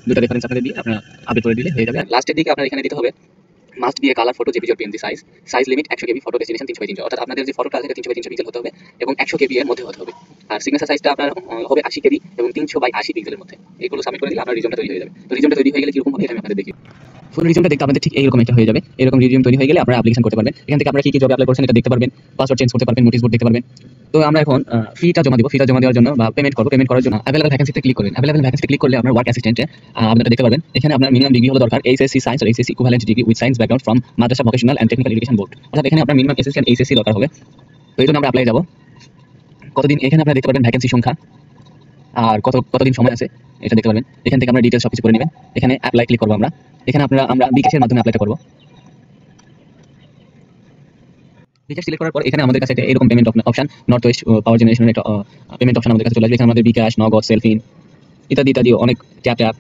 দুটো রেফারেন্স আপনাদের দিয়ে আপনারা আপডেট করে দিলে হয়ে যাবে। লাস্টের দিকে আপনার এখানে দিতে হবে must be a colour photo JPG PNG size limit 100 KB, photo destination 300/300, অর্থাৎ আপনাদের যে ফটোটা আছে এটা 300/300 পিক্সেল হতে হবে এবং 100 কেবি এর মধ্যে হতে হবে। আর সিগনেচার সাইজটা আপনার হবে 80 কেবি এবং 300/80 পিক্সেলের মধ্যে। এগুলো সাবমিট করে দিলে আপনার রিজনটা তৈরি হয়ে যাবে। তো রিজনটা তৈরি হয়ে গেলে কিরকম হবে এটা আমি আপনাদের দেখি। ফুল রিজিউমটা দেখতে আপনাদের ঠিক এইরকম একটা হয়ে যাবে। এরকম রিজিউম তৈরি হয়ে গেলে আপনারা অ্যাপ্লিকেশন করতে পারবেন। এখান থেকে আপনারা কি কি জবে অ্যাপ্লাই করছেন এটা দেখতে পারবেন, পাসওয়ার্ড চেঞ্জ করতে পারবেন, নোটিশ বোর্ড দেখতে পারবেন। তো আমরা এখন ফিটা জমা দিব। ফিটা জমা দেওয়ার জন্য বা পেমেন্ট করব। পেমেন্ট করার জন্য अवेलेबल ভ্যাকেন্সিতে ক্লিক করবেন। अवेलेबल ভ্যাকেন্সিতে ক্লিক করলে আপনার ওয়ার্ক অ্যাসিস্ট্যান্টে আপনারা দেখতে পারবেন। এখানে আপনার মিনিমাম ডিগ্রি হলো দরকার এইচএসসি সায়েন্স আর HSC equivalent degree with science background from madrasa vocational and technical education board. অর্থাৎ এখানে আপনার মিনিমাম এসএসসি আর এইচএসসি দরকার হবে। তো এই জন্য আমরা অ্যাপ্লাই যাব। কতদিন এখানে আপনারা দেখতে পারবেন ভ্যাকেন্সি সংখ্যা আর কতদিন সময় আছে এটা দেখতে পারবেন। এখান থেকে আমরা ডিটেইলস সবকিছু করে নেবেন। এখানে অ্যাপ্লাই ক্লিক করব আমরা। এখানে আমরা বিকাশের মাধ্যমে অ্যাপ্লাইটা করব। বিকাশ সিলেক্ট করার পর এখানে আমাদের কাছে এরকম পেমেন্ট অপশন নর্থ ওয়েস্ট পাওয়ার জেনারেশনের একটা পেমেন্ট অপশন আমাদের কাছে চলে আসবে। এখানে আমাদের বিকাশ, নগদ, সেলফিন ইত্যাদি ইত্যাদি অনেক ট্যাপ